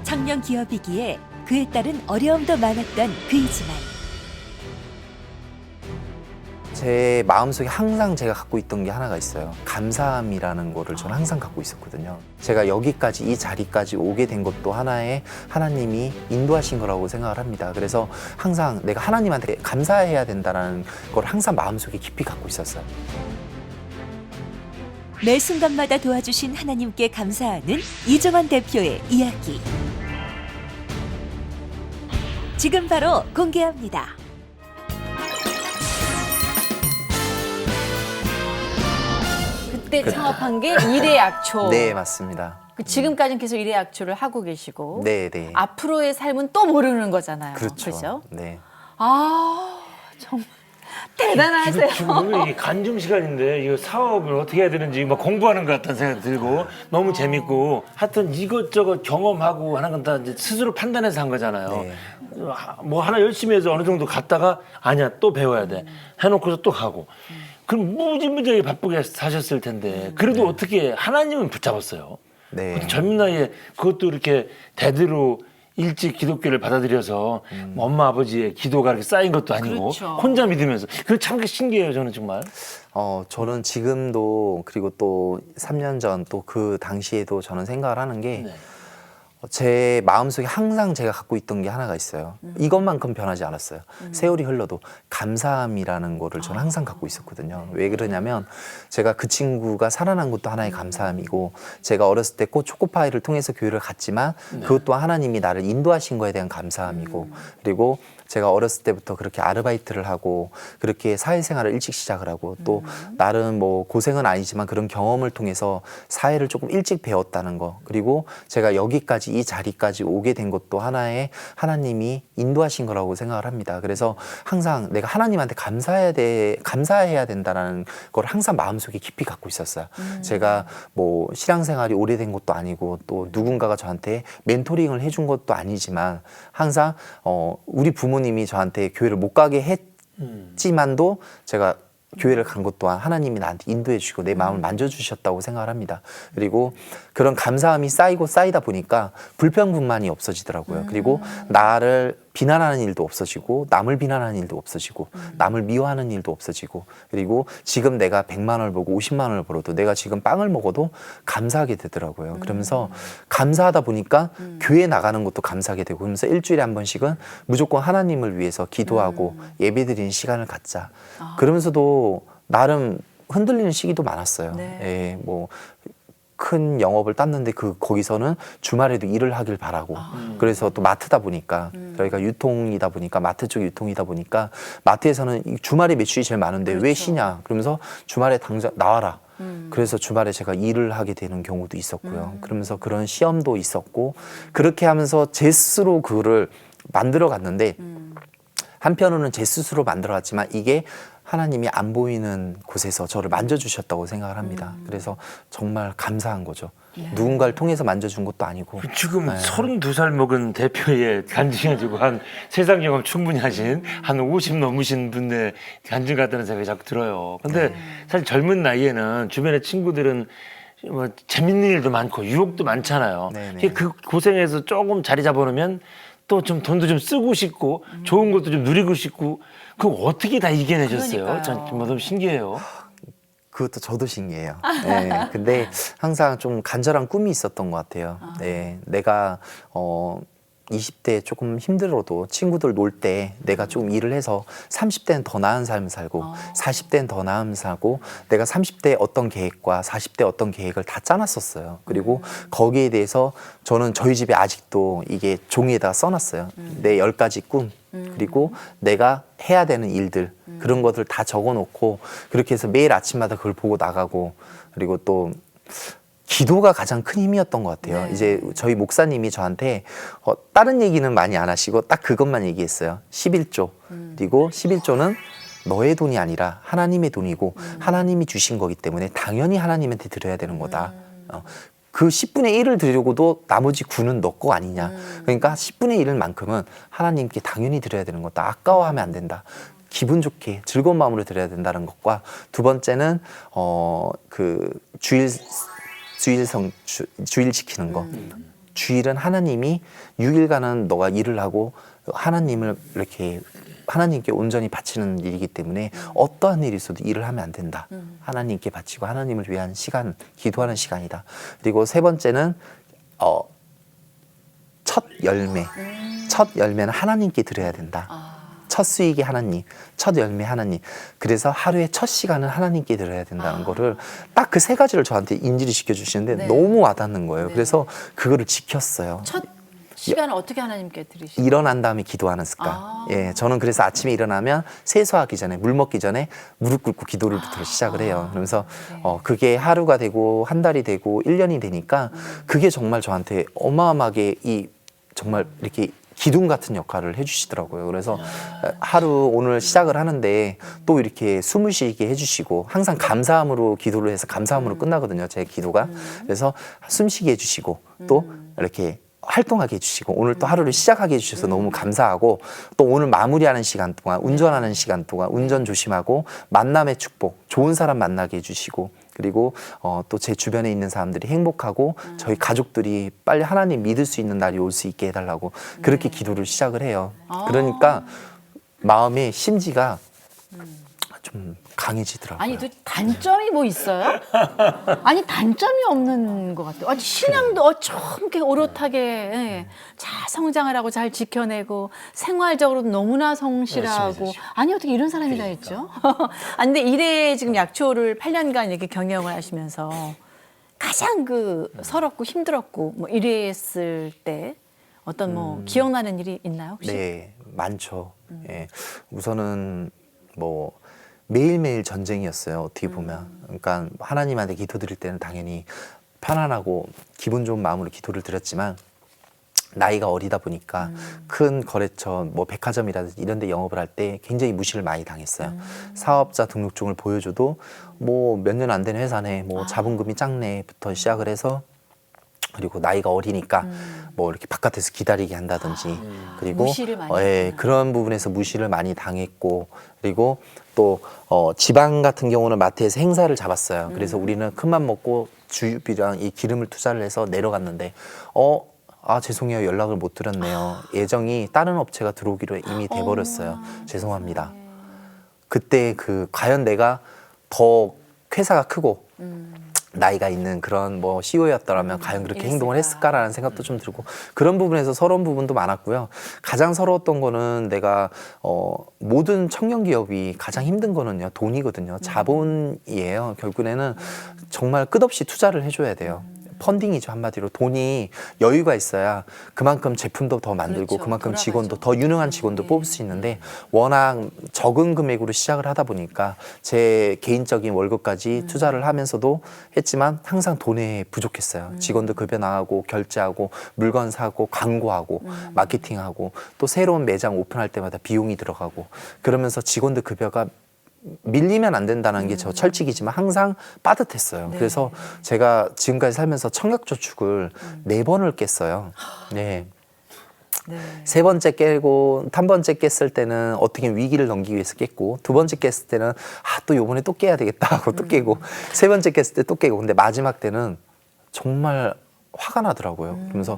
청년 기업이기에 그에 따른 어려움도 많았던 그이지만 제 마음속에 항상 제가 갖고 있던 게 하나가 있어요. 감사함이라는 거를 저는 항상 갖고 있었거든요. 제가 여기까지 이 자리까지 오게 된 것도 하나의 하나님이 인도하신 거라고 생각을 합니다. 그래서 항상 내가 하나님한테 감사해야 된다는 걸 항상 마음속에 깊이 갖고 있었어요. 매 순간마다 도와주신 하나님께 감사하는 이정환 대표의 이야기. 지금 바로 공개합니다. 그때 창업한 게 일의 약초. 네, 맞습니다. 지금까지는 계속 일의 약초를 하고 계시고 네, 네. 앞으로의 삶은 또 모르는 거잖아요. 그렇죠. 그죠? 네. 아 정말 대단하세요. 지금 오늘 이게 간증 시간인데 이거 사업을 어떻게 해야 되는지 막 공부하는 것 같다는 생각이 들고 너무 재밌고 하여튼 이것저것 경험하고 하는 건 다 이제 스스로 판단해서 한 거잖아요. 네. 뭐 하나 열심히 해서 어느 정도 갔다가 아니야 또 배워야 돼 해놓고서 또 가고 그럼 무지무지하게 바쁘게 사셨을 텐데 그래도 어떻게 하나님은 붙잡았어요. 네. 그것도 젊은 나이에 그것도 이렇게 대대로 일찍 기독교를 받아들여서 뭐 엄마 아버지의 기도가 이렇게 쌓인 것도 아니고 그렇죠. 혼자 믿으면서 그게 참 신기해요. 저는 정말. 저는 지금도 그리고 또 3년 전 또 그 당시에도 저는 생각을 하는 게 네. 제 마음속에 항상 제가 갖고 있던 게 하나가 있어요. 이것만큼 변하지 않았어요. 세월이 흘러도 감사함이라는 거를 저는 항상 갖고 있었거든요. 왜 그러냐면 제가 그 친구가 살아난 것도 하나의 감사함이고 제가 어렸을 때 꼭 초코파이를 통해서 교회를 갔지만 그것도 하나님이 나를 인도하신 거에 대한 감사함이고 그리고 제가 어렸을 때부터 그렇게 아르바이트를 하고 그렇게 사회생활을 일찍 시작을 하고 또 나름 뭐 고생은 아니지만 그런 경험을 통해서 사회를 조금 일찍 배웠다는 거 그리고 제가 여기까지 이 자리까지 오게 된 것도 하나의 하나님이 인도하신 거라고 생각을 합니다. 그래서 항상 내가 하나님한테 감사해야 된다는 걸 항상 마음속에 깊이 갖고 있었어요. 제가 뭐 신앙생활이 오래된 것도 아니고 또 누군가가 저한테 멘토링을 해준 것도 아니지만 항상 우리 부모님이 저한테 교회를 못 가게 했지만도 제가 교회를 간 것 또한 하나님이 나한테 인도해 주시고 내 마음을 만져주셨다고 생각을 합니다. 그리고 그런 감사함이 쌓이고 쌓이다 보니까 불평불만이 없어지더라고요. 그리고 나를 비난하는 일도 없어지고 남을 비난하는 일도 없어지고 남을 미워하는 일도 없어지고 그리고 지금 내가 100만 원을 벌고 50만 원을 벌어도 내가 지금 빵을 먹어도 감사하게 되더라고요. 그러면서 감사하다 보니까 교회 나가는 것도 감사하게 되고 그러면서 일주일에 한 번씩은 무조건 하나님을 위해서 기도하고 예배드리는 시간을 갖자. 그러면서도 나름 흔들리는 시기도 많았어요. 네. 예, 뭐 큰 영업을 땄는데 거기서는 주말에도 일을 하길 바라고 그래서 또 마트다 보니까 저희가 유통이다 보니까 마트 쪽 유통이다 보니까 마트에서는 주말에 매출이 제일 많은데 왜 쉬냐 그러면서 주말에 당장 나와라 그래서 주말에 제가 일을 하게 되는 경우도 있었고요. 그러면서 그런 시험도 있었고 그렇게 하면서 제 스스로 그거를 만들어 갔는데 한편으로는 제 스스로 만들어 갔지만 이게 하나님이 안 보이는 곳에서 저를 만져주셨다고 생각을 합니다. 그래서 정말 감사한 거죠. 누군가를 통해서 만져준 것도 아니고. 지금 32살 먹은 대표의 간증해주고 한 세상 경험 충분히 하신 한 50 넘으신 분의 간증 같다는 생각이 자꾸 들어요. 근데 사실 젊은 나이에는 주변의 친구들은 뭐 재밌는 일도 많고 유혹도 많잖아요. 네네. 그 고생해서 조금 자리 잡아놓으면 또 좀 돈도 좀 쓰고 싶고 좋은 것도 좀 누리고 싶고 그거 어떻게 다 이겨내셨어요? 그러니까요. 전 정말 너무 신기해요. 그것도 저도 신기해요. 네, 근데 항상 좀 간절한 꿈이 있었던 것 같아요. 네, 내가 20대 조금 힘들어도 친구들 놀 때 내가 좀 일을 해서 30대는 더 나은 삶을 살고 40대는 더 나은 살고 내가 30대 어떤 계획과 40대 어떤 계획을 다 짜놨었어요. 그리고 거기에 대해서 저는 저희 집에 아직도 이게 종이에다가 써놨어요. 내 10가지 꿈 그리고 내가 해야 되는 일들 그런 것들 다 적어놓고 그렇게 해서 매일 아침마다 그걸 보고 나가고 그리고 또 기도가 가장 큰 힘이었던 것 같아요. 이제 저희 목사님이 저한테 다른 얘기는 많이 안 하시고 딱 그것만 얘기했어요. 11조. 그리고 11조는 너의 돈이 아니라 하나님의 돈이고 하나님이 주신 거기 때문에 당연히 하나님한테 드려야 되는 거다. 그 10분의 1을 드리고도 나머지 9는 너 거 아니냐. 그러니까 10분의 1만큼은 하나님께 당연히 드려야 되는 거다. 아까워하면 안 된다. 기분 좋게 즐거운 마음으로 드려야 된다는 것과 두 번째는 그 주일 지키는 거. 주일은 하나님이 6일간은 너가 일을 하고 하나님을 이렇게 하나님께 온전히 바치는 일이기 때문에 어떠한 일이 있어도 일을 하면 안 된다. 하나님께 바치고 하나님을 위한 시간, 기도하는 시간이다. 그리고 세 번째는 첫 열매. 첫 열매는 하나님께 드려야 된다. 첫 수익이 하나님, 첫 열매 하나님. 그래서 하루에 첫 시간은 하나님께 드려야 된다는 거를 딱 그 3가지를 저한테 인지를 시켜주시는데 너무 와닿는 거예요. 그래서 그거를 지켰어요. 시간을 어떻게 하나님께 드리시죠? 일어난 다음에 기도하는 습관. 예, 저는 그래서 아침에 일어나면 세수하기 전에 물 먹기 전에 무릎 꿇고 기도를부터 시작을 해요. 그러면서 그게 하루가 되고 한 달이 되고 1년이 되니까 그게 정말 저한테 어마어마하게 정말 이렇게 기둥 같은 역할을 해주시더라고요. 그래서 하루 오늘 시작을 하는데 또 이렇게 숨을 쉬게 해주시고 항상 감사함으로 기도를 해서 감사함으로 끝나거든요. 제 기도가. 그래서 숨 쉬게 해주시고 또 이렇게 활동하게 해주시고 오늘 또 하루를 시작하게 해주셔서 너무 감사하고 또 오늘 마무리하는 시간 동안 운전하는 시간 동안 운전 조심하고 만남의 축복 좋은 사람 만나게 해주시고 그리고 또 제 주변에 있는 사람들이 행복하고 저희 가족들이 빨리 하나님 믿을 수 있는 날이 올 수 있게 해달라고 그렇게 기도를 시작을 해요. 그러니까 마음의 심지가 좀 강해지더라고요. 아니, 또 단점이 뭐 있어요? 아니, 단점이 없는 것 같아요. 아니, 신앙도 어쩜 이렇게 오롯하게 예, 잘 성장을 하고 잘 지켜내고 생활적으로도 너무나 성실하고 아니, 어떻게 이런 사람이 다 있죠? 아니, 근데 일에 지금 약초를 8년간 이렇게 경영을 하시면서 가장 서럽고 힘들었고 뭐 이랬을 때 어떤 뭐 기억나는 일이 있나요, 혹시? 네, 많죠. 예, 우선은 뭐 매일매일 전쟁이었어요. 어떻게 보면. 그러니까 하나님한테 기도드릴 때는 당연히 편안하고 기분 좋은 마음으로 기도를 드렸지만 나이가 어리다 보니까 큰 거래처 뭐 백화점이라든지 이런 데 영업을 할 때 굉장히 무시를 많이 당했어요. 사업자 등록증을 보여줘도 뭐 몇 년 안 된 회사네, 뭐 자본금이 작네부터 시작을 해서 그리고 나이가 어리니까 뭐 이렇게 바깥에서 기다리게 한다든지 그리고 무시를 많이 그런 부분에서 무시를 많이 당했고 그리고 또 지방 같은 경우는 마트에서 행사를 잡았어요. 그래서 우리는 큰맘 먹고 주유비랑 이 기름을 투자를 해서 내려갔는데 죄송해요. 연락을 못 드렸네요. 예정이 다른 업체가 들어오기로 이미 돼버렸어요. 죄송합니다. 그때 과연 내가 더 회사가 크고 나이가 있는 그런 뭐 CEO였더라면 과연 그렇게 행동을 했을까라는 생각도 좀 들고 그런 부분에서 서러운 부분도 많았고요. 가장 서러웠던 거는 내가 모든 청년 기업이 가장 힘든 거는요 돈이거든요. 자본이에요. 결국에는 정말 끝없이 투자를 해줘야 돼요. 펀딩이죠. 한마디로 돈이 여유가 있어야 그만큼 제품도 더 만들고 그렇죠. 그만큼 돌아가죠. 직원도 더 유능한 직원도 뽑을 수 있는데 워낙 적은 금액으로 시작을 하다 보니까 제 개인적인 월급까지 투자를 하면서도 했지만 항상 돈에 부족했어요. 직원들 급여 나가고 결제하고 물건 사고 광고하고 마케팅하고 또 새로운 매장 오픈할 때마다 비용이 들어가고 그러면서 직원들 급여가 밀리면 안 된다는 게 저 철칙이지만 항상 빠듯했어요. 그래서 제가 지금까지 살면서 청약저축을 4번을 깼어요. 네. 세 번째 깨고 한 번째 깼을 때는 어떻게 위기를 넘기기 위해서 깼고 두 번째 깼을 때는 또 요번에 또 깨야 되겠다 하고 또 깨고 세 번째 깼을 때 또 깨고 근데 마지막 때는 정말 화가 나더라고요. 그러면서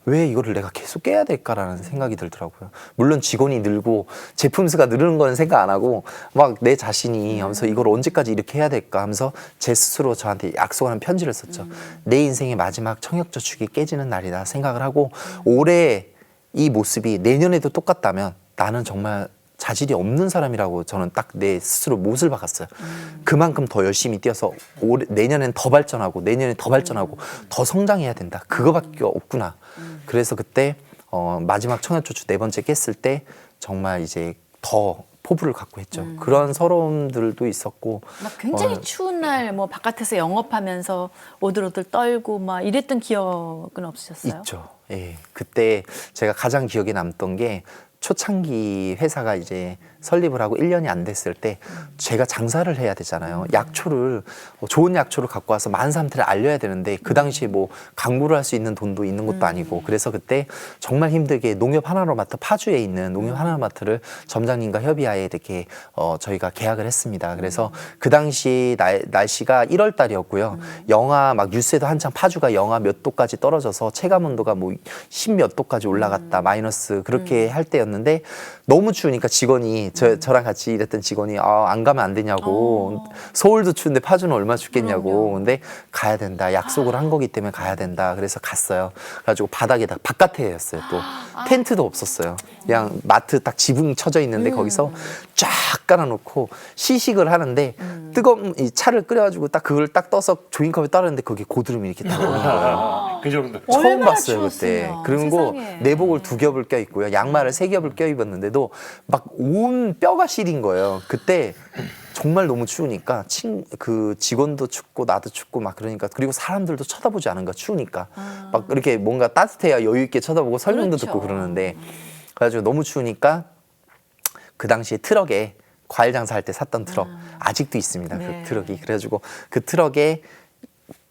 왜 이거를 내가 계속 깨야 될까라는 생각이 들더라고요. 물론 직원이 늘고 제품 수가 늘는 건 생각 안 하고 막 내 자신이 하면서 이걸 언제까지 이렇게 해야 될까 하면서 제 스스로 저한테 약속하는 편지를 썼죠. 내 인생의 마지막 청약저축이 깨지는 날이다 생각을 하고 올해 이 모습이 내년에도 똑같다면 나는 정말 자질이 없는 사람이라고 저는 딱 내 스스로 못을 박았어요. 그만큼 더 열심히 뛰어서 내년엔 더 발전하고 내년에 더 발전하고 더 성장해야 된다. 그거밖에 없구나. 그래서 그때 마지막 청약저축 4번째 깼을 때 정말 이제 더 포부를 갖고 했죠. 그런 서러움들도 있었고 막 굉장히 추운 날 뭐 바깥에서 영업하면서 오들오들 떨고 막 이랬던 기억은 없으셨어요? 있죠. 예. 그때 제가 가장 기억에 남던 게 초창기 회사가 이제 설립을 하고 1년이 안 됐을 때 제가 장사를 해야 되잖아요. 약초를 좋은 약초를 갖고 와서 많은 사람들을 알려야 되는데 그 당시에 뭐 광고를 할 수 있는 돈도 있는 것도 아니고 그래서 그때 정말 힘들게 농협 하나로마트 파주에 있는 농협 하나로마트를 점장님과 협의하에 이렇게 저희가 계약을 했습니다. 그래서 그 당시 날씨가 1월 달이었고요. 영하 막 뉴스에도 한창 파주가 영하 몇 도까지 떨어져서 체감 온도가 뭐 10몇 도까지 올라갔다 마이너스 그렇게 할 때였는데 너무 추우니까 직원이 저랑 같이 일했던 직원이 안 가면 안 되냐고 서울도 추운데 파주는 얼마나 춥겠냐고 근데 가야 된다 약속을 한 거기 때문에 가야 된다 그래서 갔어요. 그래가지고 바닥에다 바깥에였어요. 또 텐트도 없었어요. 그냥 마트 딱 지붕이 쳐져 있는데 거기서 쫙 깔아놓고 시식을 하는데 뜨거운 이 차를 끓여가지고 딱 그걸 딱 떠서 조인컵에 따르는데 거기 고드름이 이렇게 딱 오는 거예요. 그 정도. 처음 얼마나 봤어요 그때. 추웠으면. 그리고 세상에. 내복을 2겹을 껴 있고요. 양말을 3겹을 껴 입었는데도 막 온 뼈가 시린 거예요. 그때 정말 너무 추우니까 그 직원도 춥고 나도 춥고 막 그러니까 그리고 사람들도 쳐다보지 않은 거야 추우니까 막 이렇게 뭔가 따뜻해야 여유 있게 쳐다보고 설명도 그렇죠. 듣고 그러는데 그래가지고 너무 추우니까 그 당시에 트럭에 과일 장사할 때 샀던 트럭 아직도 있습니다. 네. 그 트럭이 그래가지고 그 트럭에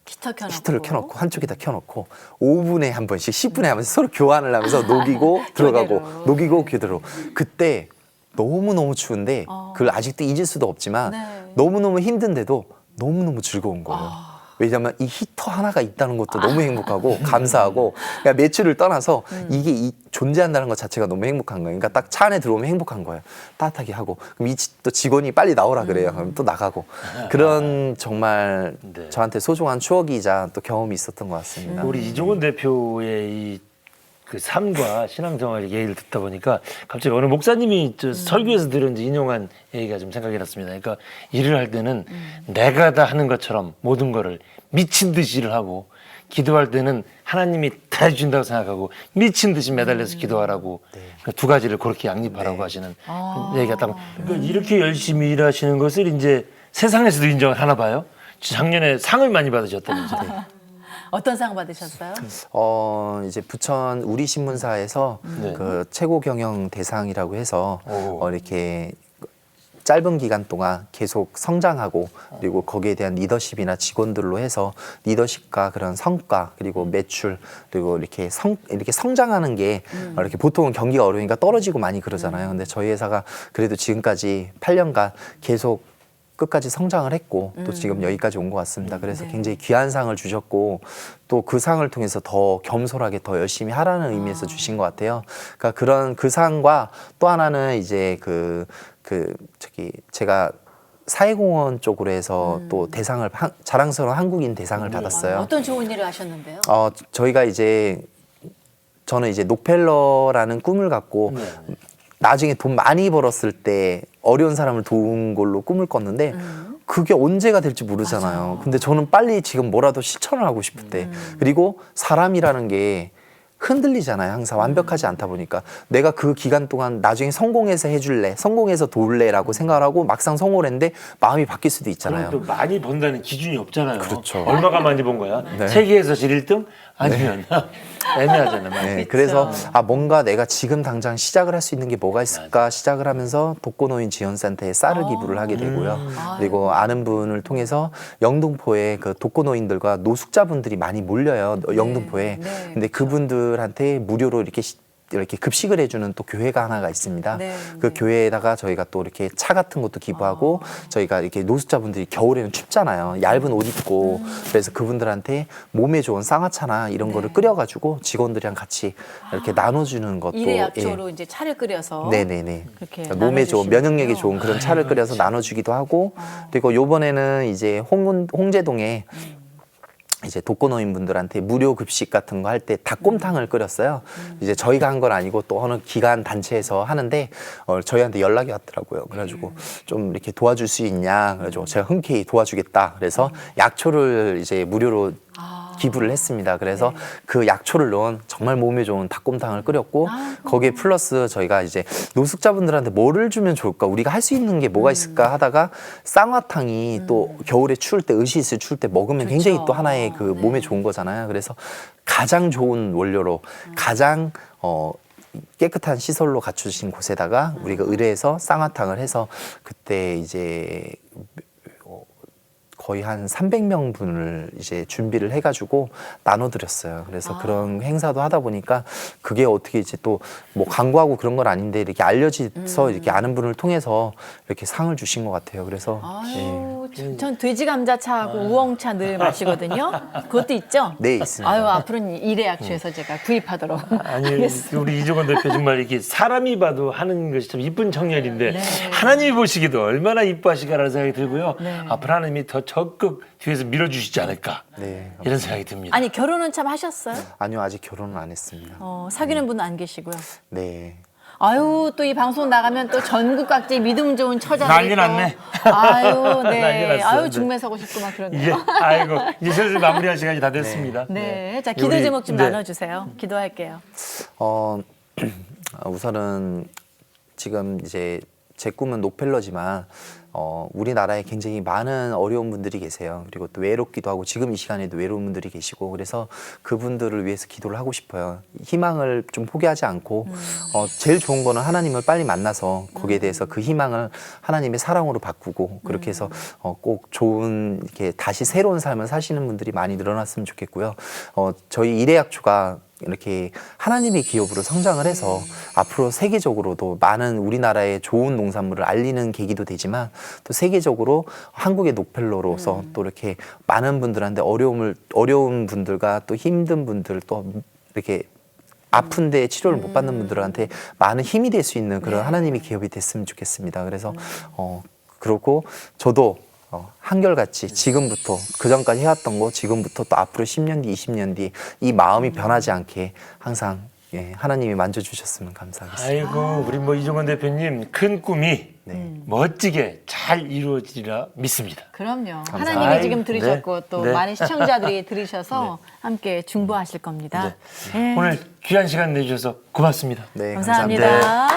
히터를 히터를 켜놓고 한쪽에다 켜놓고 5분에 한 번씩 10분에 한 번씩 서로 교환을 하면서 녹이고 들어가고 그대로. 녹이고 그대로 그때 너무너무 추운데 그걸 아직도 잊을 수도 없지만 네. 너무너무 힘든데도 너무너무 즐거운 거예요. 왜냐하면 이 히터 하나가 있다는 것도 너무 행복하고 감사하고 그러니까 매출을 떠나서 이게 존재한다는 것 자체가 너무 행복한 거예요. 그러니까 딱 차 안에 들어오면 행복한 거예요. 따뜻하게 하고 그럼 또 직원이 빨리 나오라 그래요. 그럼 또 나가고 그런 정말 네. 저한테 소중한 추억이자 또 경험이 있었던 것 같습니다. 우리 이종원 대표의 이 그 삶과 신앙생활 얘기를 듣다 보니까 갑자기 어느 목사님이 저 설교에서 들은 이제 인용한 얘기가 좀 생각이 났습니다. 그러니까 일을 할 때는 내가 다 하는 것처럼 모든 거를 미친 듯이 일을 하고 기도할 때는 하나님이 다 해준다고 생각하고 미친 듯이 매달려서 기도하라고 그 두 가지를 그렇게 양립하라고 하시는 얘기가 딱 그러니까 이렇게 열심히 일하시는 것을 이제 세상에서도 인정을 하나 봐요. 작년에 상을 많이 받으셨다면서. 어떤 상 받으셨어요? 이제 부천 우리 신문사에서 네. 그 최고 경영 대상이라고 해서 오. 이렇게 짧은 기간 동안 계속 성장하고 그리고 거기에 대한 리더십이나 직원들로 해서 리더십과 그런 성과 그리고 매출 그리고 이렇게 성장하는 게 이렇게 보통은 경기가 어려우니까 떨어지고 많이 그러잖아요. 근데 저희 회사가 그래도 지금까지 8년간 계속 끝까지 성장을 했고 또 지금 여기까지 온 것 같습니다. 그래서 굉장히 귀한 상을 주셨고 또 그 상을 통해서 더 겸손하게 더 열심히 하라는 의미에서 주신 것 같아요. 그러니까 그런 그 상과 또 하나는 이제 제가 사회공헌 쪽으로 해서 또 대상을 자랑스러운 한국인 대상을 받았어요. 어떤 좋은 일을 하셨는데요? 저희가 저는 이제 록펠러라는 꿈을 갖고 나중에 돈 많이 벌었을 때 어려운 사람을 도운 걸로 꿈을 꿨는데 그게 언제가 될지 모르잖아요. 근데 저는 빨리 지금 뭐라도 실천을 하고 싶을 때 그리고 사람이라는 게 흔들리잖아요. 항상 완벽하지 않다 보니까 내가 그 기간 동안 나중에 성공해서 해줄래, 성공해서 도울래라고 생각을 하고 막상 성공을 했는데 마음이 바뀔 수도 있잖아요. 그럼 또 많이 번다는 기준이 없잖아요. 그렇죠. 얼마가 많이 번 거야? 네. 세계에서 제일 1등? 아니면 애매하잖아요. 네, 그래서 뭔가 내가 지금 당장 시작을 할 수 있는 게 뭐가 있을까 시작을 하면서 독거노인 지원센터에 쌀을 기부를 하게 되고요. 그리고 아는 분을 통해서 영등포에 그 독거노인들과 노숙자분들이 많이 몰려요. 영등포에. 네. 근데 그분들한테 무료로 이렇게 급식을 해주는 또 교회가 하나가 있습니다. 네, 그 네. 교회에다가 저희가 또 이렇게 차 같은 것도 기부하고 저희가 이렇게 노숙자분들이 겨울에는 춥잖아요. 얇은 옷 입고 그래서 그분들한테 몸에 좋은 쌍화차나 이런 거를 끓여가지고 직원들이랑 같이 이렇게 나눠주는 것도 일의 약초로 이제 차를 끓여서 네네네. 그렇게 그러니까 몸에 좋은 면역력이 나눠주시는군요. 좋은 그런 차를 끓여서 나눠주기도 하고 그리고 요번에는 이제 홍제동에 이제 독거노인분들한테 무료 급식 같은 거 할 때 닭곰탕을 끓였어요. 이제 저희가 한 건 아니고 또 어느 기관 단체에서 하는데 저희한테 연락이 왔더라고요. 그래가지고 좀 이렇게 도와줄 수 있냐. 그래가지고 제가 흔쾌히 도와주겠다. 그래서 약초를 이제 무료로 기부를 했습니다. 그래서 그 약초를 넣은 정말 몸에 좋은 닭곰탕을 끓였고 거기에 플러스 저희가 이제 노숙자분들한테 뭐를 주면 좋을까 우리가 할 수 있는 게 뭐가 있을까 하다가 쌍화탕이 또 겨울에 추울 때 으시으시 추울 때 먹으면 굉장히 또 하나의 그 몸에 좋은 거잖아요. 그래서 가장 좋은 원료로 가장 깨끗한 시설로 갖추신 곳에다가 우리가 의뢰해서 쌍화탕을 해서 그때 이제 거의 한 300명 분을 이제 준비를 해가지고 나눠드렸어요. 그래서 그런 행사도 하다 보니까 그게 어떻게 이제 또 뭐 광고하고 그런 건 아닌데 이렇게 알려져서 이렇게 아는 분을 통해서 이렇게 상을 주신 것 같아요. 그래서 아유, 전 돼지 감자차하고 우엉차 늘 마시거든요. 그것도 있죠? 네 있습니다. 아유, 앞으로는 일의 약초에서 제가 구입하도록 아니 하겠습니다. 우리 이종원 대표 정말 이렇게 사람이 봐도 하는 것이 참 이쁜 청년인데 하나님이 보시기도 얼마나 이뻐하시까라는 생각이 들고요. 앞으로 하나님이 더 적극 뒤에서 밀어주시지 않을까 네. 이런 생각이 듭니다. 아니, 결혼은 참 하셨어요? 아니요 아직 결혼은 안 했습니다. 사귀는 분은 안 계시고요. 네. 아유 또 이 방송 나가면 또 전국 각지 믿음 좋은 처자들이 난리 또. 났네. 아유 난리 네. 났어. 아유 네. 중매 서고 싶구만 이제 그러네요. 아이고 이제 슬슬 마무리할 시간이 다 됐습니다. 네. 자 기도 우리, 제목 좀 네. 나눠주세요. 기도할게요. 우선은 지금 이제 제 꿈은 록펠러지만 우리나라에 굉장히 많은 어려운 분들이 계세요. 그리고 또 외롭기도 하고 지금 이 시간에도 외로운 분들이 계시고 그래서 그분들을 위해서 기도를 하고 싶어요. 희망을 좀 포기하지 않고 제일 좋은 거는 하나님을 빨리 만나서 거기에 대해서 그 희망을 하나님의 사랑으로 바꾸고 그렇게 해서 꼭 좋은 이렇게 다시 새로운 삶을 사시는 분들이 많이 늘어났으면 좋겠고요. 저희 일해약초가 이렇게 하나님의 기업으로 성장을 해서 앞으로 세계적으로도 많은 우리나라의 좋은 농산물을 알리는 계기도 되지만 또 세계적으로 한국의 록펠러로서 또 이렇게 많은 분들한테 어려운 분들과 또 힘든 분들 또 이렇게 아픈데 치료를 못 받는 분들한테 많은 힘이 될 수 있는 그런 하나님의 기업이 됐으면 좋겠습니다. 그래서 그렇고 저도 한결같이 지금부터 그전까지 해왔던 거 지금부터 또 앞으로 10년 뒤 20년 뒤 이 마음이 변하지 않게 항상 하나님이 만져주셨으면 감사하겠습니다. 아이고 우리 뭐 이종원 대표님 큰 꿈이 네. 멋지게 잘 이루어지리라 믿습니다. 그럼요. 감사합니다. 하나님이 지금 아이, 들으셨고 네. 또 네. 많은 시청자들이 들으셔서 함께 중보하실 겁니다. 네. 오늘 귀한 시간 내주셔서 고맙습니다. 네, 감사합니다.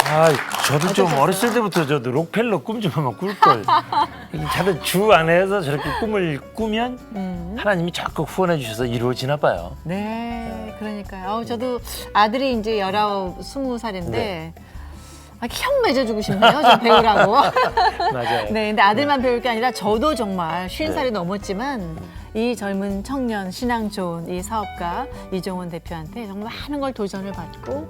아, 저도 좀 어렸을 때부터 저도 록펠러 꿈 좀 한번 꿀걸. 다들 주 안에서 저렇게 꿈을 꾸면 하나님이 자꾸 후원해 주셔서 이루어지나 봐요. 네, 그러니까요. 저도 아들이 이제 19, 20살인데 네. 형 맺어주고 싶네요. 저 배우라고. 맞아요. 네, 근데 아들만 배울 게 아니라 저도 정말 50살이 넘었지만 이 젊은 청년 신앙 좋은 이 사업가 이종원 대표한테 정말 많은 걸 도전을 받고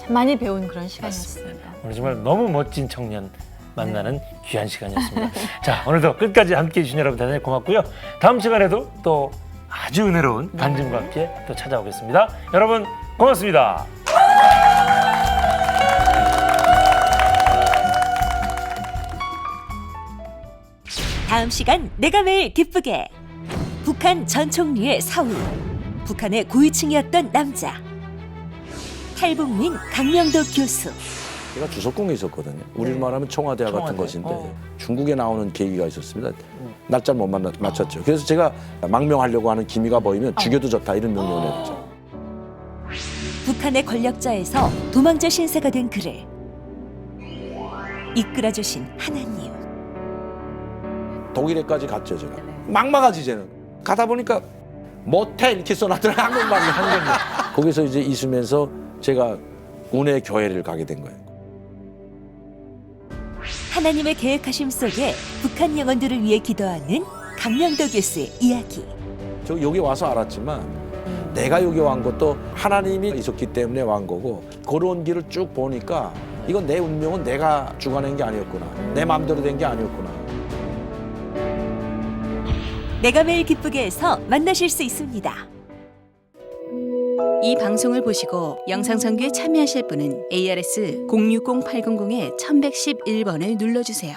참 많이 배운 그런 시간이었습니다. 오늘 정말 너무 멋진 청년 만나는 귀한 시간이었습니다. 자, 오늘도 끝까지 함께해 주신 여러분 대단히 고맙고요. 다음 시간에도 또 아주 은혜로운 반증과 함께 또 찾아오겠습니다. 여러분 고맙습니다. 다음 시간 내가 매일 기쁘게 북한 전 총리의 사위 북한의 고위층이었던 남자 탈북민 강명도 교수 제가 주석궁에 있었거든요. 우리로 말하면 청와대와 같은 것인데 중국에 나오는 계기가 있었습니다. 날짜를 못 맞췄죠. 그래서 제가 망명하려고 하는 기미가 보이면 죽여도 좋다 이런 명령을 내렸죠. 북한의 권력자에서 도망자 신세가 된 그를 이끌어주신 하나님 독일에까지 갔죠 제가. 막막하지 쟤는. 가다 보니까 못해 이렇게 써놨더라 한국말로 한 거죠. 거기서 이제 있으면서 제가 운의 교회를 가게 된 거예요. 하나님의 계획하심 속에 북한 영혼들을 위해 기도하는 강명도 교수의 이야기 저 여기 와서 알았지만 내가 여기 완 것도 하나님이 있었기 때문에 완 거고 걸어온 길을 쭉 보니까 이건 내 운명은 내가 주관한 게 아니었구나. 내 마음대로 된 게 아니었구나. 내가 매일 기쁘게 해서 만나실 수 있습니다. 이 방송을 보시고 영상 선교에 참여하실 분은 ARS 060-800-1111번을 눌러주세요.